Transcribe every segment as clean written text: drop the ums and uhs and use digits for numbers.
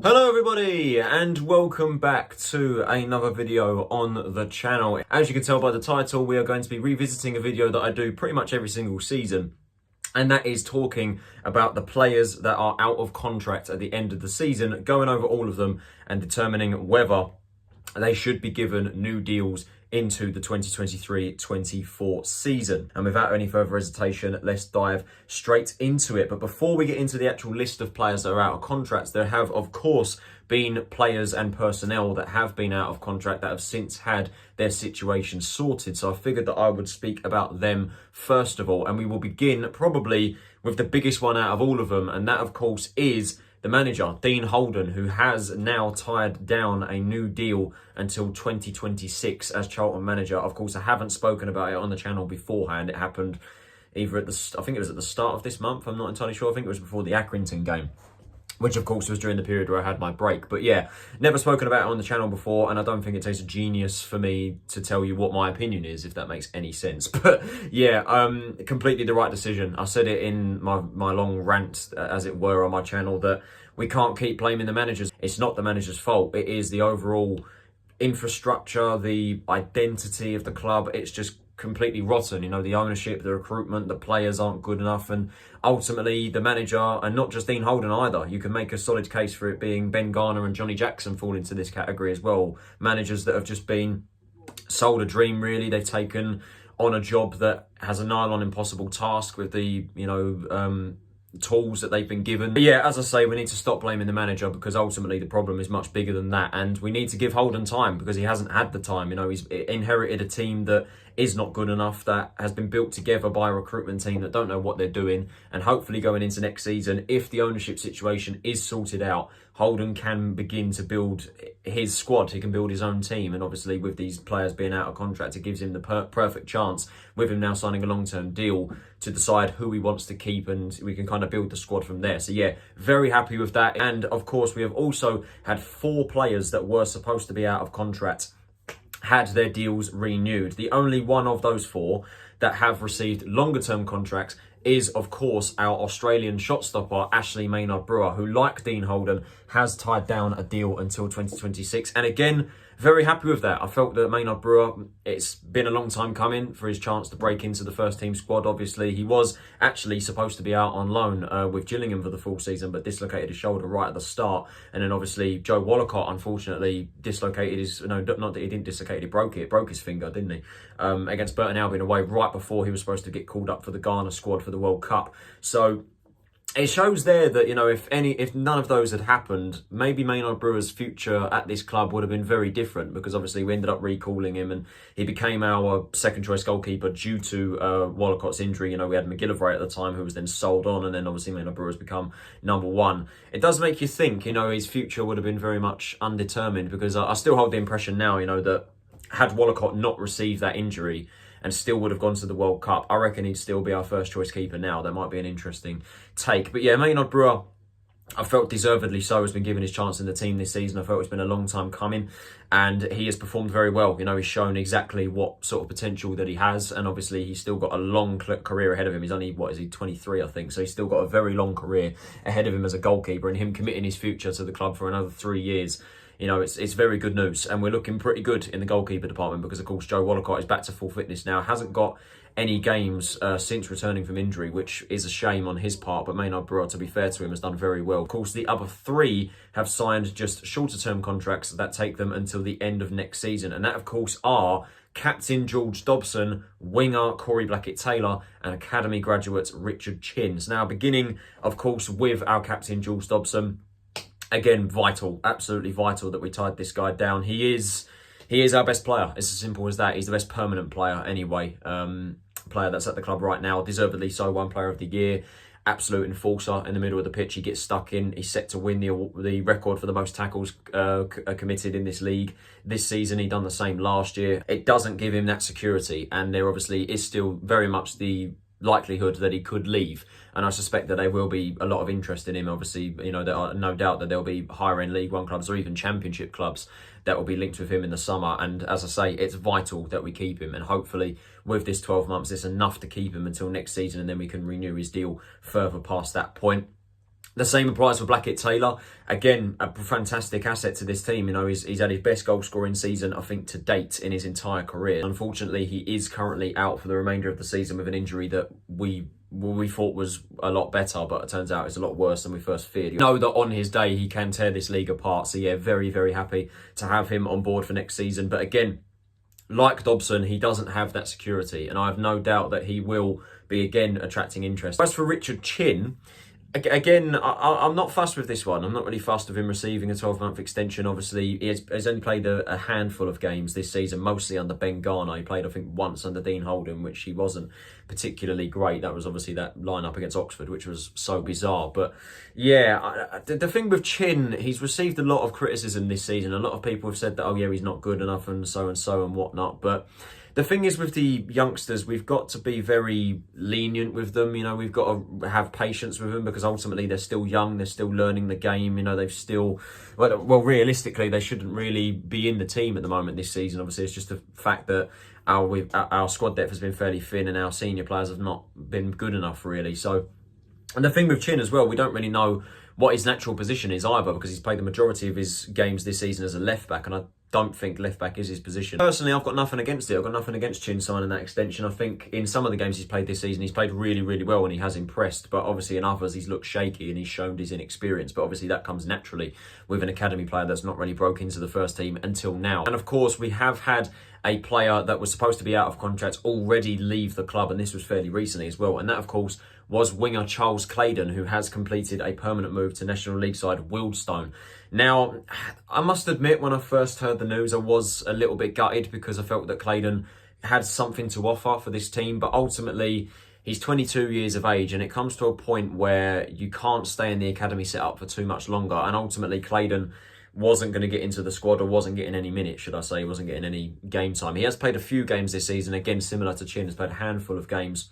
Hello everybody and welcome back to another video on the channel. As you can tell by the title, we are going to be revisiting a video that I do pretty much every single season. And that is talking about the players that are out of contract at the end of the season, going over all of them and determining whether they should be given new deals into the 2023-24 season. And without any further hesitation, let's dive straight into it. But before we get into the actual list of players that are out of contracts, there have, of course, been players and personnel that have been out of contract that have since had their situation sorted. So I figured that I would speak about them first of all. And we will begin probably with the biggest one out of all of them. And that, of course, is the manager, Dean Holden, who has now tied down a new deal until 2026 as Charlton manager. Of course, I haven't spoken about it on the channel beforehand. It happened either at I think it was at the start of this month. I'm not entirely sure. I think it was before the Accrington game, which of course was during the period where I had my break. But yeah, never spoken about it on the channel before, and I don't think it takes a genius for me to tell you what my opinion is, if that makes any sense. But yeah, completely the right decision. I said it in my long rant, as it were, on my channel, that we can't keep blaming the managers. It's not the manager's fault. It is the overall infrastructure, the identity of the club. It's just completely rotten. You know, the ownership, the recruitment, the players aren't good enough, and ultimately the manager, and not just Dean Holden either. You can make a solid case for it being Ben Garner and Johnny Jackson fall into this category as well. Managers that have just been sold a dream, really. They've taken on a job that has a nigh on impossible task with the, tools that they've been given. But yeah, as I say, we need to stop blaming the manager, because ultimately the problem is much bigger than that, and we need to give Holden time, because he hasn't had the time. You know, he's inherited a team that is not good enough, that has been built together by a recruitment team that don't know what they're doing. And hopefully going into next season, if the ownership situation is sorted out, Holden can begin to build his squad. He can build his own team. And obviously with these players being out of contract, it gives him the perfect chance, with him now signing a long-term deal, to decide who he wants to keep, and we can kind of build the squad from there. So yeah, very happy with that. And of course, we have also had 4 players that were supposed to be out of contract had their deals renewed. The only one of those 4 that have received longer term contracts is, of course, our Australian shot stopper, Ashley Maynard Brewer, who, like Dean Holden, has tied down a deal until 2026. And again, very happy with that. I felt that Maynard Brewer, it's been a long time coming for his chance to break into the first team squad. Obviously, he was actually supposed to be out on loan with Gillingham for the full season, but dislocated his shoulder right at the start. And then obviously Joe Wollacott, unfortunately, dislocated his, no, not that he didn't dislocate, he broke his finger, didn't he? Against Burton Albion away, right before he was supposed to get called up for the Ghana squad for the World Cup. So it shows there that, you know, if none of those had happened, maybe Maynard Brewer's future at this club would have been very different, because obviously we ended up recalling him and he became our second choice goalkeeper due to Wollacott's injury. You know, we had McGillivray at the time, who was then sold on, and then obviously Maynard Brewer has become number 1. It does make you think, you know, his future would have been very much undetermined, because I still hold the impression now, you know, that had Wollacott not received that injury and still would have gone to the World Cup, I reckon he'd still be our first choice keeper now. That might be an interesting take. But yeah, Maynard Brewer, I felt deservedly so, has been given his chance in the team this season. I felt it's been a long time coming, and he has performed very well. You know, he's shown exactly what sort of potential that he has, and obviously he's still got a long career ahead of him. He's only, 23, I think, so he's still got a very long career ahead of him as a goalkeeper, and him committing his future to the club for another 3 years, you know, it's very good news. And we're looking pretty good in the goalkeeper department, because of course Joe Wollacott is back to full fitness now, hasn't got any games since returning from injury, which is a shame on his part. But Maynard Brewer, to be fair to him, has done very well. Of course, the other 3 have signed just shorter term contracts that take them until the end of next season. And that, of course, are captain George Dobson, winger Corey Blackett-Taylor, and academy graduate Richard Chins. Now, beginning, of course, with our captain George Dobson, again, vital, absolutely vital that we tied this guy down. He is our best player. It's as simple as that. He's the best permanent player anyway. Player that's at the club right now, deservedly so, won Player of the Year. Absolute enforcer in the middle of the pitch. He gets stuck in. He's set to win the record for the most tackles committed in this league this season. He done the same last year. It doesn't give him that security, and there obviously is still very much the likelihood that he could leave, and I suspect that there will be a lot of interest in him. Obviously, you know, there are no doubt that there'll be higher end League One clubs or even Championship clubs that will be linked with him in the summer. And as I say, it's vital that we keep him, and hopefully with this 12 months, it's enough to keep him until next season, and then we can renew his deal further past that point. The same applies for Blackett Taylor. Again, a fantastic asset to this team. You know, he's had his best goal scoring season, I think, to date in his entire career. Unfortunately, he is currently out for the remainder of the season with an injury that we thought was a lot better, but it turns out it's a lot worse than we first feared. You know that on his day, he can tear this league apart. So yeah, very, very happy to have him on board for next season. But again, like Dobson, he doesn't have that security, and I have no doubt that he will be again attracting interest. As for Richard Chin, again, I'm not fussed with this one. I'm not really fussed with him receiving a 12-month extension. Obviously, he has only played a handful of games this season, mostly under Ben Garner. He played, I think, once under Dean Holden, which he wasn't particularly great. That was obviously that lineup against Oxford, which was so bizarre. But yeah, the thing with Chin, he's received a lot of criticism this season. A lot of people have said that, oh yeah, he's not good enough and so and whatnot. But the thing is with the youngsters, we've got to be very lenient with them. You know, we've got to have patience with them because ultimately they're still young. They're still learning the game. You know, they've still, well, realistically, they shouldn't really be in the team at the moment this season. Obviously, it's just the fact that our squad depth has been fairly thin and our senior players have not been good enough, really. So, and the thing with Chin as well, we don't really know what his natural position is either because he's played the majority of his games this season as a left back, and I don't think left back is his position. Personally, I've got nothing against it. I've got nothing against Chin signing that extension. I think in some of the games he's played this season, he's played really, really well and he has impressed. But obviously in others, he's looked shaky and he's shown his inexperience. But obviously that comes naturally with an academy player that's not really broke into the first team until now. And of course, we have had a player that was supposed to be out of contract already leave the club, and this was fairly recently as well. And that, of course, was winger Charles Clayton, who has completed a permanent move to National League side Wealdstone. Now, I must admit, when I first heard the news, I was a little bit gutted because I felt that Clayton had something to offer for this team, but ultimately, he's 22 years of age, and it comes to a point where you can't stay in the academy setup for too much longer, and ultimately, Clayton wasn't going to get into the squad or wasn't getting any minutes, should I say. He wasn't getting any game time. He has played a few games this season, again, similar to Chin, has played a handful of games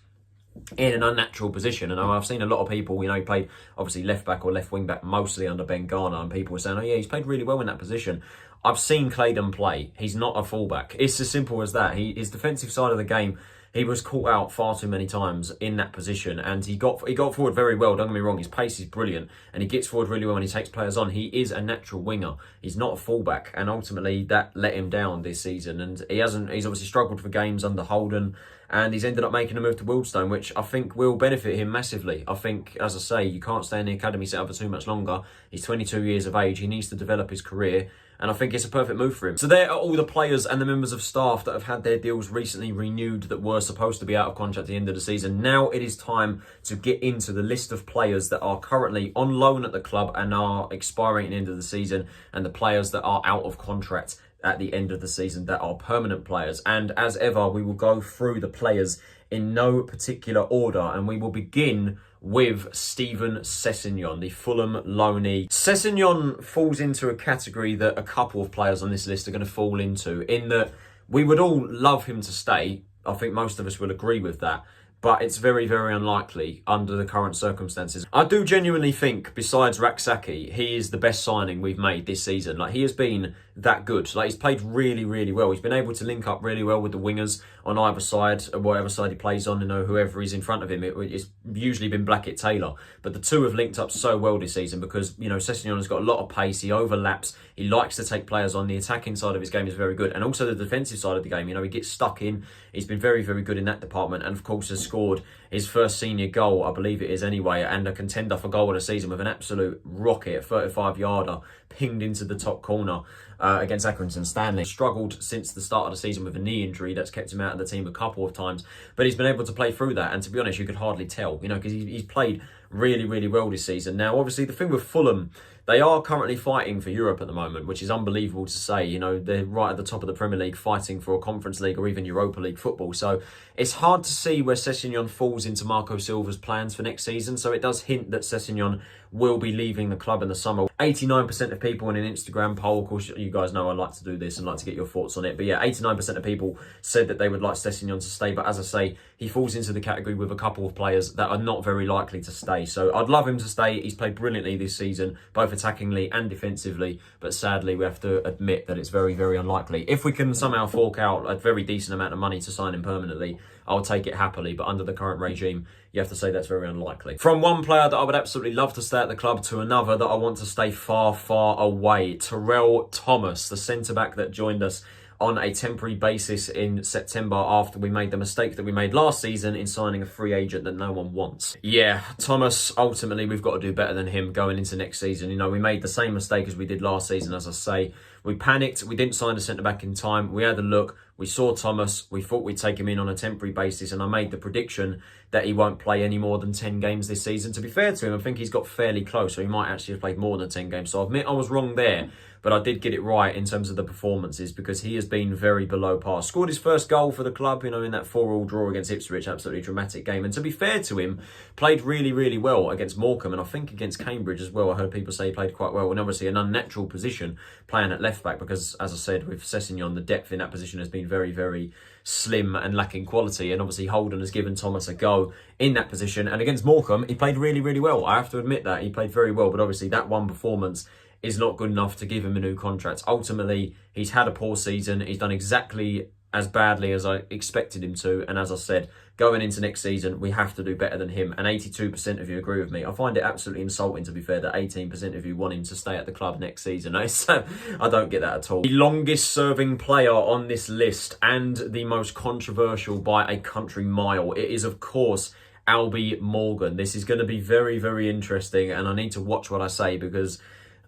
in an unnatural position. And I've seen a lot of people, you know, he played obviously left back or left wing back mostly under Ben Garner, and people were saying, oh yeah, he's played really well in that position. I've seen Clayton play. He's not a fullback. It's as simple as that. His defensive side of the game, he was caught out far too many times in that position, and he got forward very well. Don't get me wrong, his pace is brilliant, and he gets forward really well when he takes players on. He is a natural winger. He's not a fullback, and ultimately that let him down this season. And he's obviously struggled for games under Holden, and he's ended up making a move to Wealdstone, which I think will benefit him massively. I think, as I say, you can't stay in the academy setup for too much longer. He's 22 years of age. He needs to develop his career, and I think it's a perfect move for him. So there are all the players and the members of staff that have had their deals recently renewed that were supposed to be out of contract at the end of the season. Now it is time to get into the list of players that are currently on loan at the club and are expiring at the end of the season, and the players that are out of contract at the end of the season that are permanent players. And as ever, we will go through the players in no particular order, and we will begin with Steven Sessegnon, the Fulham loanee. Sessegnon falls into a category that a couple of players on this list are going to fall into, in that we would all love him to stay. I think most of us will agree with that, but it's very, very unlikely under the current circumstances. I do genuinely think, besides Raksaki, he is the best signing we've made this season. Like, he has been that good. Like, he's played really, really well. He's been able to link up really well with the wingers on either side, whatever side he plays on, you know, whoever is in front of him. It's usually been Blackett Taylor, but the two have linked up so well this season because, you know, Sessegnon has got a lot of pace. He overlaps. He likes to take players on. The attacking side of his game is very good, and also the defensive side of the game. You know, he gets stuck in. He's been very, very good in that department, and of course has scored his first senior goal, I believe it is anyway, and a contender for goal of the season with an absolute rocket, 35-yarder, pinged into the top corner against Accrington Stanley. Struggled since the start of the season with a knee injury that's kept him out of the team a couple of times, but he's been able to play through that, and to be honest, you could hardly tell, you know, because he's played really, really well this season. Now, obviously, the thing with Fulham, they are currently fighting for Europe at the moment, which is unbelievable to say. You know, they're right at the top of the Premier League, fighting for a Conference League or even Europa League football. So it's hard to see where Sessegnon falls into Marco Silva's plans for next season. So it does hint that Sessegnon will be leaving the club in the summer. 89% of people in an Instagram poll, of course, you guys know I like to do this and like to get your thoughts on it. But yeah, 89% of people said that they would like Sessegnon to stay. But as I say, he falls into the category with a couple of players that are not very likely to stay. So I'd love him to stay. He's played brilliantly this season, both attackingly and defensively. But sadly, we have to admit that it's very, very unlikely. If we can somehow fork out a very decent amount of money to sign him permanently, I'll take it happily. But under the current regime, you have to say that's very unlikely. From one player that I would absolutely love to stay at the club to another that I want to stay far, far away. Terrell Thomas, the centre-back that joined us on a temporary basis in September after we made the mistake that we made last season in signing a free agent that no one wants. Yeah, Thomas, ultimately, we've got to do better than him going into next season. You know, we made the same mistake as we did last season, as I say. We panicked. We didn't sign a centre-back in time. We had a look. We saw Thomas. We thought we'd take him in on a temporary basis, and I made the prediction that he won't play any more than 10 games this season. To be fair to him, I think he's got fairly close, so he might actually have played more than 10 games. So I admit I was wrong there, but I did get it right in terms of the performances because he has been very below par. Scored his first goal for the club, you know, in that 4-4 draw against Ipswich, absolutely dramatic game. And to be fair to him, played really, really well against Morecambe and I think against Cambridge as well. I heard people say he played quite well, and obviously an unnatural position playing at left back because, as I said, with Sessegnon, the depth in that position has been very, very slim and lacking quality, and obviously Holden has given Thomas a go in that position. And against Morecambe, he played really, really well. I have to admit that he played very well, but obviously that one performance is not good enough to give him a new contract. Ultimately, he's had a poor season. He's done exactly as badly as I expected him to. And as I said, going into next season, we have to do better than him. And 82% of you agree with me. I find it absolutely insulting, to be fair, that 18% of you want him to stay at the club next season. So I don't get that at all. The longest serving player on this list and the most controversial by a country mile. It is, of course, Alby Morgan. This is going to be very, very interesting. And I need to watch what I say because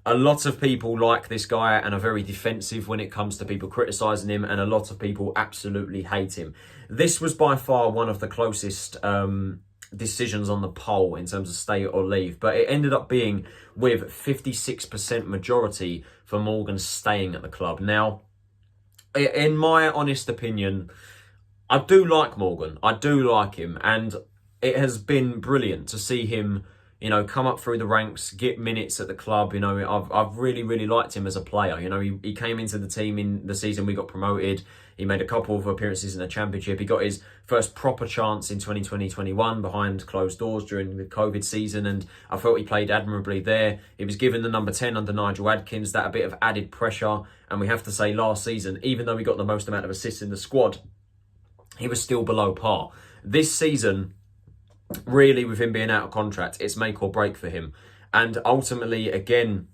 a lot of people like this guy and are very defensive when it comes to people criticising him, and a lot of people absolutely hate him. This was by far one of the closest decisions on the poll in terms of stay or leave, but it ended up being with 56% majority for Morgan staying at the club. Now, in my honest opinion, I do like Morgan. I do like him, and it has been brilliant to see him, you know, come up through the ranks, get minutes at the club. You know, I've really, really liked him as a player. You know, he came into the team in the season we got promoted. He made a couple of appearances in the Championship. He got his first proper chance in 2020-21 behind closed doors during the COVID season, and I felt he played admirably there. He was given the number 10 under Nigel Adkins, that a bit of added pressure. And we have to say last season, even though he got the most amount of assists in the squad, he was still below par. This season, really, with him being out of contract, it's make or break for him. And ultimately, again,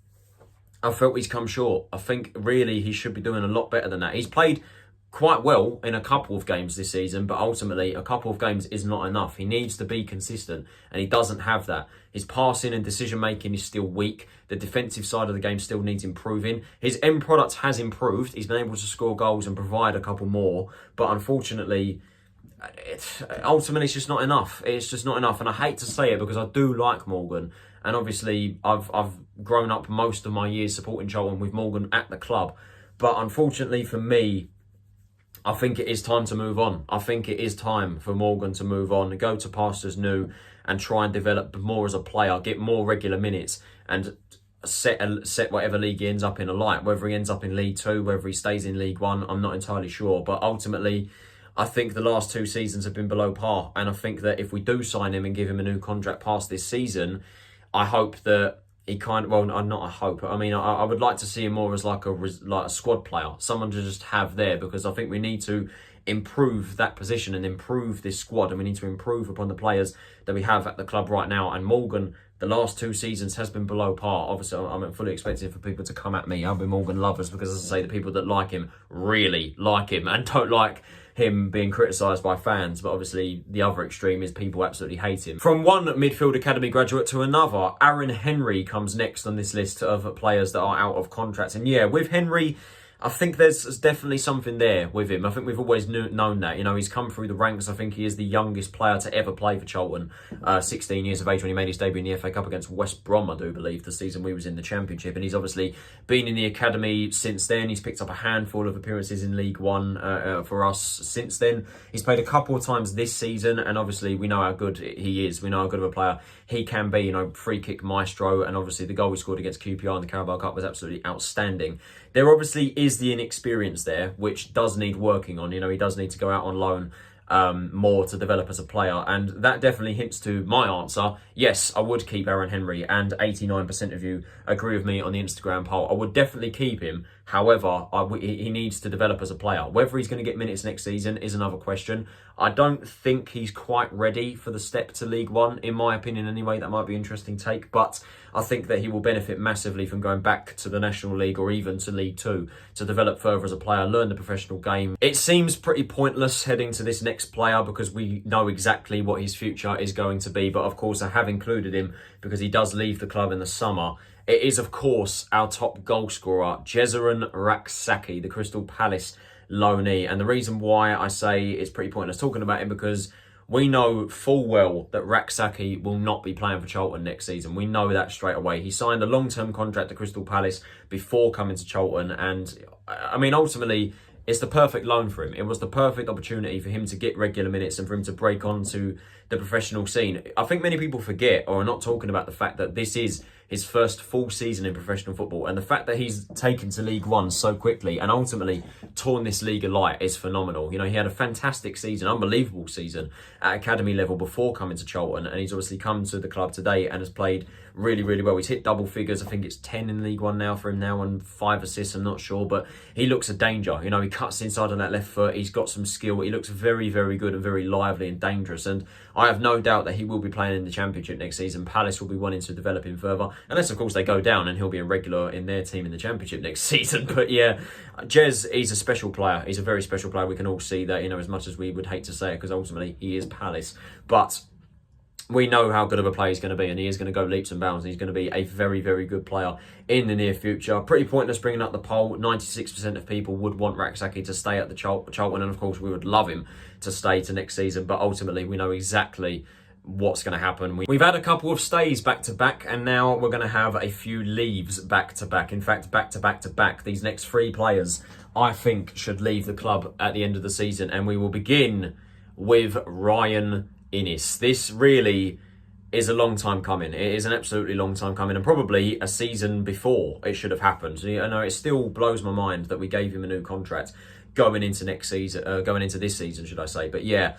I felt he's come short. I think really he should be doing a lot better than that. He's played quite well in a couple of games this season, but ultimately a couple of games is not enough. He needs to be consistent, and he doesn't have that. His passing and decision making is still weak. The defensive side of the game still needs improving. His end product has improved. He's been able to score goals and provide a couple more, but unfortunately, ultimately it's just not enough. It's just not enough, and I hate to say it because I do like Morgan, and obviously I've grown up most of my years supporting Charlton with Morgan at the club, but unfortunately for me, I think it is time to move on. I think it is time for Morgan to move on, go to pastures new, and try and develop more as a player, get more regular minutes, and set whatever league he ends up in alight. Whether he ends up in League 2, whether he stays in League 1, I'm not entirely sure, but ultimately I think the last 2 seasons have been below par, and I think that if we do sign him and give him a new contract past this season, I hope that he kind of, well, not I hope, I mean, I would like to see him more as like a squad player, someone to just have there, because I think we need to improve that position and improve this squad, and we need to improve upon the players that we have at the club right now. And Morgan, the last 2 seasons has been below par. Obviously, I'm fully expecting for people to come at me, Alby Morgan lovers, because as I say, the people that like him really like him and don't like him being criticised by fans, but obviously the other extreme is people absolutely hate him. From one midfield academy graduate to another, Aaron Henry comes next on this list of players that are out of contract. And yeah, with Henry, I think there's definitely something there with him. I think we've always known that. You know, he's come through the ranks. I think he is the youngest player to ever play for Charlton. 16 years of age when he made his debut in the FA Cup against West Brom, I do believe, the season we was in the Championship. And he's obviously been in the academy since then. He's picked up a handful of appearances in League 1 for us since then. He's played a couple of times this season, and obviously we know how good he is. We know how good of a player he can be. You know, free kick maestro, and obviously the goal he scored against QPR in the Carabao Cup was absolutely outstanding. There obviously is the inexperience there, which does need working on. You know, he does need to go out on loan more to develop as a player. And that definitely hints to my answer. Yes, I would keep Aaron Henry, and 89% of you agree with me on the Instagram poll. I would definitely keep him. However, he needs to develop as a player. Whether he's going to get minutes next season is another question. I don't think he's quite ready for the step to League One, in my opinion anyway. That might be an interesting take, but I think that he will benefit massively from going back to the National League or even to League Two to develop further as a player, learn the professional game. It seems pretty pointless heading to this next player because we know exactly what his future is going to be, but of course I have included him because he does leave the club in the summer. It is, of course, our top goal scorer, Jesurin Raksaki, the Crystal Palace loanee. And the reason why I say it's pretty pointless talking about him because we know full well that Raksaki will not be playing for Charlton next season. We know that straight away. He signed a long-term contract to Crystal Palace before coming to Charlton. And, I mean, ultimately, it's the perfect loan for him. It was the perfect opportunity for him to get regular minutes and for him to break onto the professional scene. I think many people forget or are not talking about the fact that this is his first full season in professional football, and the fact that he's taken to League One so quickly and ultimately torn this league alight is phenomenal. You know, he had a fantastic season, unbelievable season at academy level before coming to Charlton, and he's obviously come to the club today and has played really, really well. He's hit double figures. I think it's 10 in League One now for him now and 5 assists, I'm not sure, but he looks a danger. You know, he cuts inside on that left foot. He's got some skill. He looks very, very good and very lively and dangerous, and I have no doubt that he will be playing in the Championship next season. Palace will be wanting to develop him further, unless of course they go down and he'll be a regular in their team in the Championship next season. But yeah, Jez, he's a special player. He's a very special player. We can all see that, you know, as much as we would hate to say it, because ultimately he is Palace. But we know how good of a player he's going to be, and he is going to go leaps and bounds, and he's going to be a very, very good player in the near future. Pretty pointless bringing up the poll. 96% of people would want Raksaki to stay at the Charlton, and of course we would love him to stay to next season, but ultimately we know exactly what's going to happen. We've had a couple of stays back to back, and now we're going to have a few leaves back to back. In fact, back to back to back. These next 3 players I think should leave the club at the end of the season, and we will begin with Ryan Innis. This really is a long time coming. It is an absolutely long time coming, and probably a season before it should have happened. You know, it still blows my mind that we gave him a new contract going into next season, going into this season, should I say? But yeah,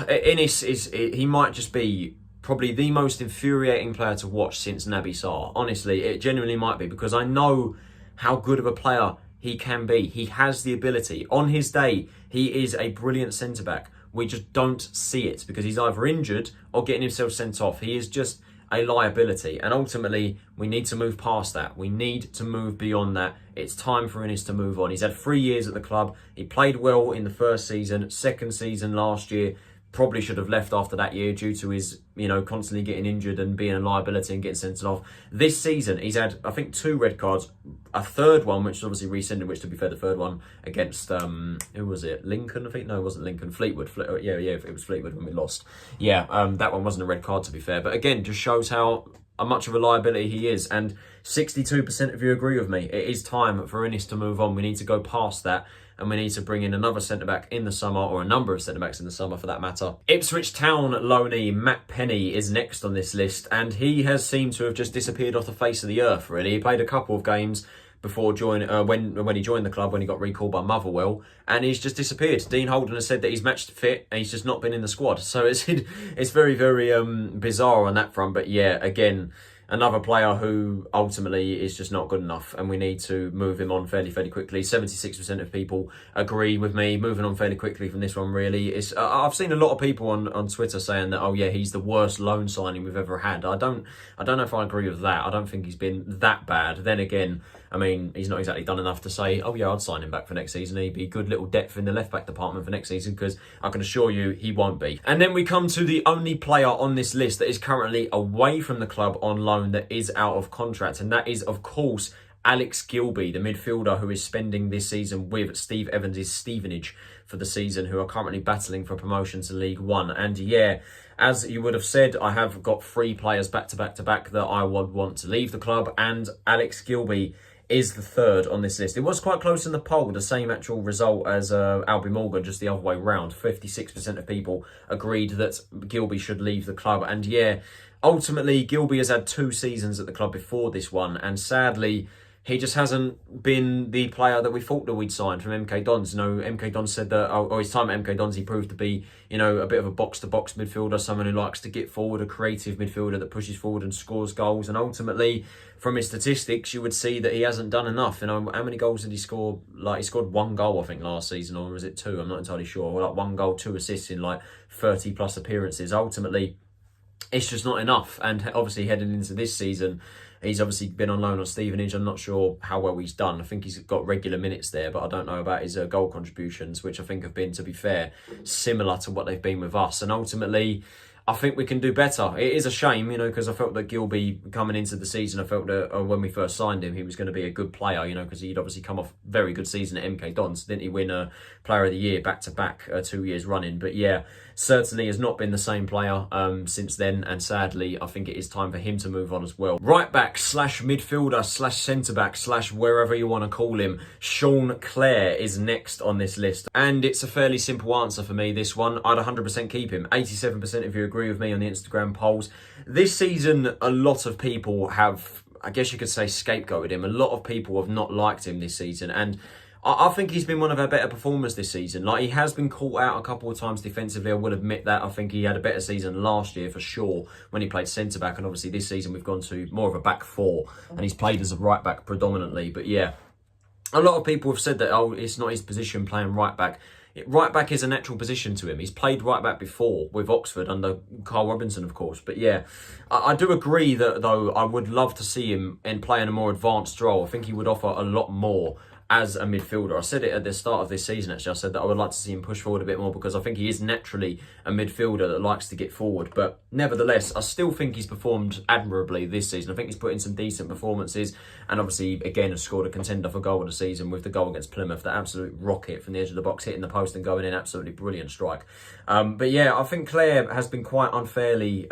Innis he might just be probably the most infuriating player to watch since Naby Sarr. Honestly, it genuinely might be, because I know how good of a player he can be. He has the ability. On his day, he is a brilliant centre-back. We just don't see it because he's either injured or getting himself sent off. He is just a liability, and ultimately we need to move past that. We need to move beyond that. It's time for Innis to move on. He's had 3 years at the club. He played well in the first season. Second season last year, probably should have left after that year due to his, you know, constantly getting injured and being a liability and getting sent off. This season, he's had, I think, 2 red cards, a third one, which is obviously rescinded, which, to be fair, the third one against, who was it? Lincoln, I think? No, it wasn't Lincoln. Fleetwood. Yeah, it was Fleetwood when we lost. Yeah, that one wasn't a red card, to be fair. But again, just shows how much of a liability he is. And 62% of you agree with me. It is time for Innis to move on. We need to go past that, and we need to bring in another centre-back in the summer, or a number of centre-backs in the summer for that matter. Ipswich Town loanee Matt Penny is next on this list, and he has seemed to have just disappeared off the face of the earth, really. He played a couple of games before when he joined the club, when he got recalled by Motherwell, and he's just disappeared. Dean Holden has said that he's matched fit and he's just not been in the squad. So it's very, very bizarre on that front. But yeah, again, another player who ultimately is just not good enough, and we need to move him on fairly quickly. 76% of people agree with me. Moving on fairly quickly from this one, really. I've seen a lot of people on Twitter saying that, oh yeah, he's the worst loan signing we've ever had. I don't know if I agree with that. I don't think he's been that bad. Then again, I mean, he's not exactly done enough to say, oh yeah, I'd sign him back for next season. He'd be good little depth in the left-back department for next season, because I can assure you he won't be. And then we come to the only player on this list that is currently away from the club on loan that is out of contract, and that is, of course, Alex Gilby, the midfielder who is spending this season with Steve Evans' Stevenage for the season, who are currently battling for promotion to League One. And yeah, as you would have said, I have got 3 players back to back that I would want to leave the club, and Alex Gilby is the third on this list. It was quite close in the poll, the same actual result as Alby Morgan, just the other way round. 56% of people agreed that Gilby should leave the club. And yeah, ultimately, Gilby has had 2 seasons at the club before this one, and sadly, he just hasn't been the player that we thought that we'd signed from MK Dons. You know, MK Dons said that, his time at MK Dons, he proved to be, you know, a bit of a box-to-box midfielder, someone who likes to get forward, a creative midfielder that pushes forward and scores goals. And ultimately, from his statistics, you would see that he hasn't done enough. You know, how many goals did he score? Like, he scored 1 goal, I think, last season, or was it 2? I'm not entirely sure. Well, like 1 goal, 2 assists in like 30-plus appearances. Ultimately, it's just not enough. And obviously, heading into this season, he's obviously been on loan on Stevenage. I'm not sure how well he's done. I think he's got regular minutes there, but I don't know about his goal contributions, which I think have been, to be fair, similar to what they've been with us. And ultimately, I think we can do better. It is a shame, you know, because I felt that Gilby coming into the season, I felt that when we first signed him, he was going to be a good player, you know, because he'd obviously come off a very good season at MK Dons. Didn't he win a Player of the Year back-to-back 2 years running? But yeah, certainly has not been the same player since then. And sadly, I think it is time for him to move on as well. Right back / midfielder / centre back / wherever you want to call him, Sean Clare is next on this list. And it's a fairly simple answer for me, this one. I'd 100% keep him. 87% of you agree with me on the Instagram polls. This season, a lot of people have, I guess you could say, scapegoated him. A lot of people have not liked him this season. And I think he's been one of our better performers this season. Like, he has been caught out a couple of times defensively. I will admit that. I think he had a better season last year for sure when he played centre-back. And obviously this season we've gone to more of a back four and he's played as a right-back predominantly. But yeah, a lot of people have said that, oh, it's not his position playing right-back. Right back is a natural position to him. He's played right back before with Oxford under Carl Robinson, of course. But yeah, I do agree that, though, I would love to see him play in a more advanced role. I think he would offer a lot more as a midfielder. I said it at the start of this season, actually. I said that I would like to see him push forward a bit more because I think he is naturally a midfielder that likes to get forward. But nevertheless, I still think he's performed admirably this season. I think he's put in some decent performances and obviously, again, has scored a contender for goal of the season with the goal against Plymouth. The absolute rocket from the edge of the box, hitting the post and going in. Absolutely brilliant strike. But yeah, I think Clare has been quite unfairly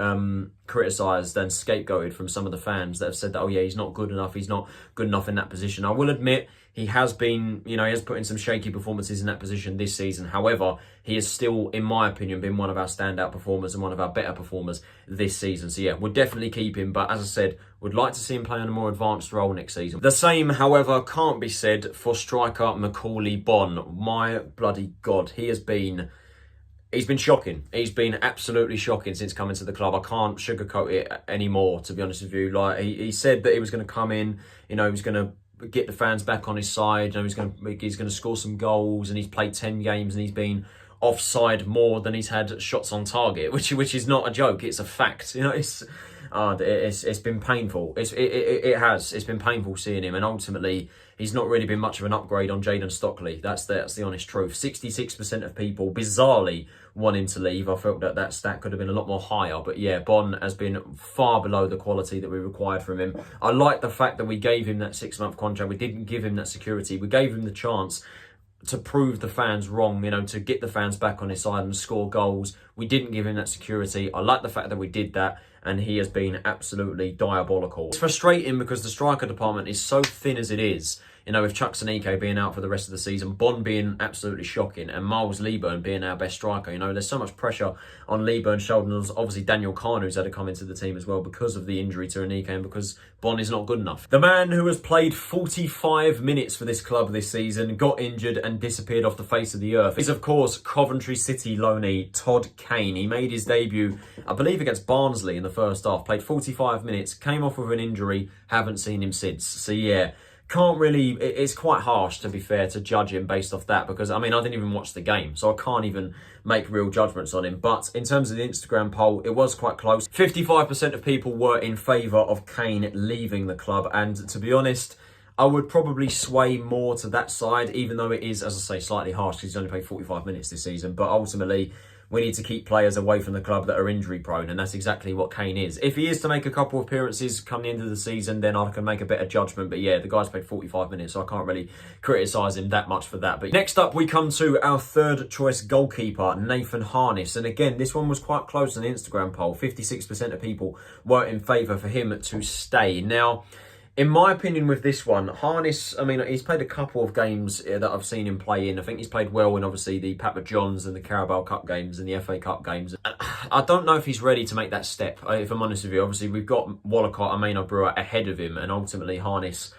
criticised and scapegoated from some of the fans that have said that, oh yeah, he's not good enough. He's not good enough in that position. I will admit, he has been, you know, he has put in some shaky performances in that position this season. However, he has still, in my opinion, been one of our standout performers and one of our better performers this season. So yeah, we'll definitely keep him. But as I said, would like to see him play in a more advanced role next season. The same, however, can't be said for striker McCauley Bond. My bloody God, he's been shocking. He's been absolutely shocking since coming to the club. I can't sugarcoat it anymore, to be honest with you. Like, he said that he was going to come in, you know, he was going to get the fans back on his side. You know, he's going to score some goals, and he's played 10 games and he's been offside more than he's had shots on target, which is not a joke. It's a fact. You know, it's been painful. It's been painful seeing him, and ultimately he's not really been much of an upgrade on Jayden Stockley. That's the honest truth. 66% of people bizarrely want him to leave. I felt that stat could have been a lot more higher, but yeah, Bond has been far below the quality that we required from him. I like the fact that we gave him that 6-month contract. We didn't give him that security. We gave him the chance to prove the fans wrong, you know, to get the fans back on his side and score goals. We didn't give him that security. I like the fact that we did that, and he has been absolutely diabolical. It's frustrating because the striker department is so thin as it is. You know, with Chuck Sanike being out for the rest of the season, Bond being absolutely shocking, and Miles Leaburn being our best striker. You know, there's so much pressure on Leaburn's shoulders. Obviously, Daniel Kahn, who's had to come into the team as well because of the injury to Anike and because Bond is not good enough. The man who has played 45 minutes for this club this season, got injured and disappeared off the face of the earth is, of course, Coventry City loanee Todd Kane. He made his debut, I believe, against Barnsley in the first half, played 45 minutes, came off with an injury, haven't seen him since. So yeah, can't really, it's quite harsh, to be fair, to judge him based off that because, I mean, I didn't even watch the game, so I can't even make real judgments on him. But in terms of the Instagram poll, it was quite close. 55% of people were in favour of Kane leaving the club, and to be honest, I would probably sway more to that side, even though it is, as I say, slightly harsh because he's only played 45 minutes this season. But ultimately, we need to keep players away from the club that are injury prone, and that's exactly what Kane is. If he is to make a couple of appearances come the end of the season, then I can make a better judgment. But yeah, the guy's played 45 minutes, so I can't really criticise him that much for that. But next up, we come to our third choice goalkeeper, Nathan Harness. And again, this one was quite close on the Instagram poll. 56% of people were in favour for him to stay. Now, in my opinion with this one, Harness, I mean, he's played a couple of games that I've seen him play in. I think he's played well in, obviously, the Papa John's and the Carabao Cup games and the FA Cup games. I don't know if he's ready to make that step, if I'm honest with you. Obviously, we've got Wallacott and Maynard Brewer ahead of him, and ultimately Harness,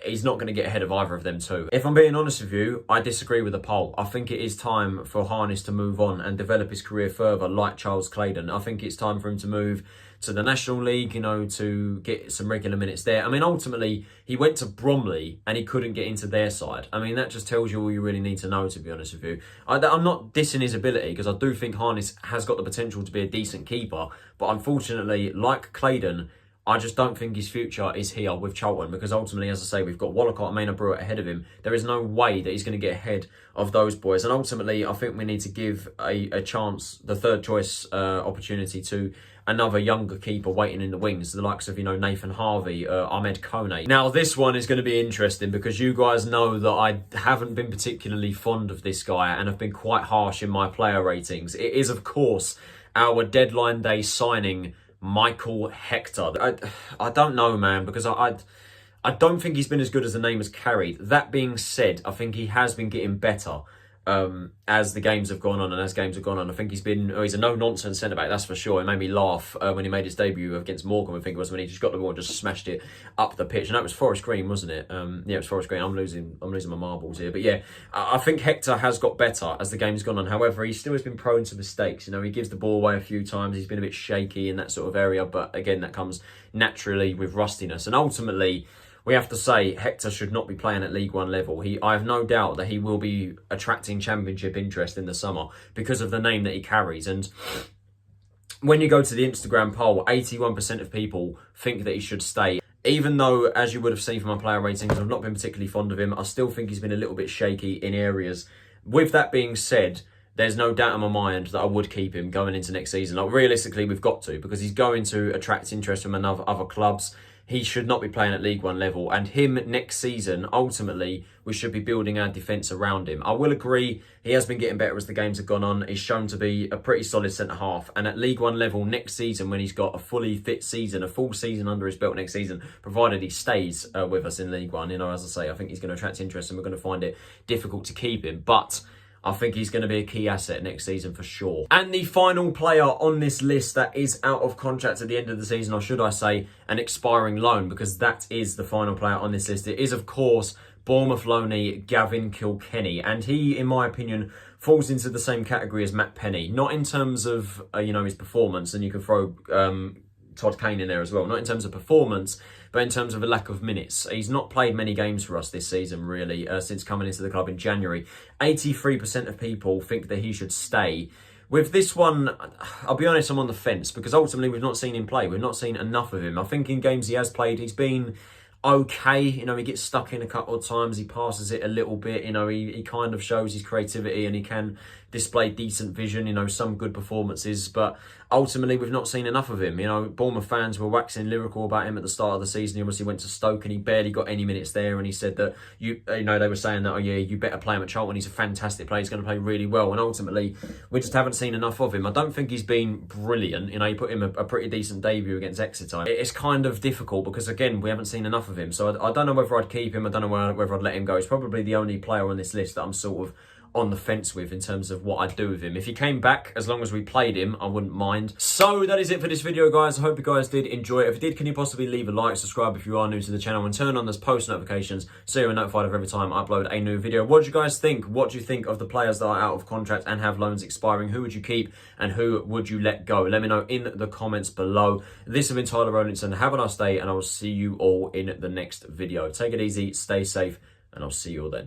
he's not going to get ahead of either of them two. If I'm being honest with you, I disagree with the poll. I think it is time for Harness to move on and develop his career further like Charles Clayton. I think it's time for him to move to the National League, you know, to get some regular minutes there. I mean, ultimately, he went to Bromley and he couldn't get into their side. I mean, that just tells you all you really need to know, to be honest with you. I'm not dissing his ability, because I do think Harness has got the potential to be a decent keeper. But unfortunately, like Clayton, I just don't think his future is here with Charlton, because ultimately, as I say, we've got Wallacott and Maynard Brewer ahead of him. There is no way that he's going to get ahead of those boys. And ultimately, I think we need to give a chance, the third choice opportunity, to another younger keeper waiting in the wings, the likes of, you know, Nathan Harvey, Ahmed Kone. Now, this one is going to be interesting, because you guys know that I haven't been particularly fond of this guy and have been quite harsh in my player ratings. It is, of course, our deadline day signing, Michael Hector. I don't know, man, because I don't think he's been as good as the name has carried. That being said, I think he has been getting better as the games have gone on and as games have gone on. I think he's a no-nonsense centre-back, that's for sure. It made me laugh when he made his debut against Morgan, I think it was, when he just got the ball and just smashed it up the pitch. And that was Forest Green, wasn't it? Yeah, it was Forest Green. I'm losing my marbles here. But yeah, I think Hector has got better as the game's gone on. However, he still has been prone to mistakes. You know, he gives the ball away a few times. He's been a bit shaky in that sort of area. But again, that comes naturally with rustiness. And ultimately, we have to say Hector should not be playing at League One level. I have no doubt that he will be attracting Championship interest in the summer because of the name that he carries. And when you go to the Instagram poll, 81% of people think that he should stay. Even though, as you would have seen from my player ratings, I've not been particularly fond of him, I still think he's been a little bit shaky in areas. With that being said, there's no doubt in my mind that I would keep him going into next season. Like, realistically, we've got to, because he's going to attract interest from other clubs. He should not be playing at League One level. And him next season, ultimately, we should be building our defence around him. I will agree, he has been getting better as the games have gone on. He's shown to be a pretty solid centre-half. And at League One level next season, when he's got a fully fit season, a full season under his belt next season, provided he stays with us in League One, you know, as I say, I think he's going to attract interest and we're going to find it difficult to keep him. But I think he's going to be a key asset next season for sure. And the final player on this list that is out of contract at the end of the season, or should I say an expiring loan, because that is the final player on this list. It is, of course, Bournemouth loanee Gavin Kilkenny. And he, in my opinion, falls into the same category as Matt Penny. Not in terms of, you know, his performance, and you can throw Todd Kane in there as well. Not in terms of performance, but in terms of a lack of minutes. He's not played many games for us this season, really, since coming into the club in January. 83% of people think that he should stay. With this one, I'll be honest, I'm on the fence, because ultimately we've not seen him play. We've not seen enough of him. I think in games he has played, he's been okay. You know, he gets stuck in a couple of times. He passes it a little bit. You know, he kind of shows his creativity and he can display decent vision, you know, some good performances. But ultimately, we've not seen enough of him. You know, Bournemouth fans were waxing lyrical about him at the start of the season. He obviously went to Stoke and he barely got any minutes there. And he said that, you know, they were saying that, oh yeah, you better play him at Charlton. He's a fantastic player. He's going to play really well. And ultimately, we just haven't seen enough of him. I don't think he's been brilliant. You know, he put him a pretty decent debut against Exeter. It's kind of difficult because, again, we haven't seen enough of him. So I don't know whether I'd keep him. I don't know whether I'd let him go. He's probably the only player on this list that I'm sort of on the fence with in terms of what I'd do with him. If he came back, as long as we played him, I wouldn't mind. So that is it for this video, guys. I hope you guys did enjoy it. If you did, can you possibly leave a like, subscribe if you are new to the channel, and turn on those post notifications so you're notified of every time I upload a new video. What do you guys think? What do you think of the players that are out of contract and have loans expiring? Who would you keep and who would you let go? Let me know in the comments below. This has been Tyler Rowlinson. Have a nice day, and I will see you all in the next video. Take it easy, stay safe, and I'll see you all then.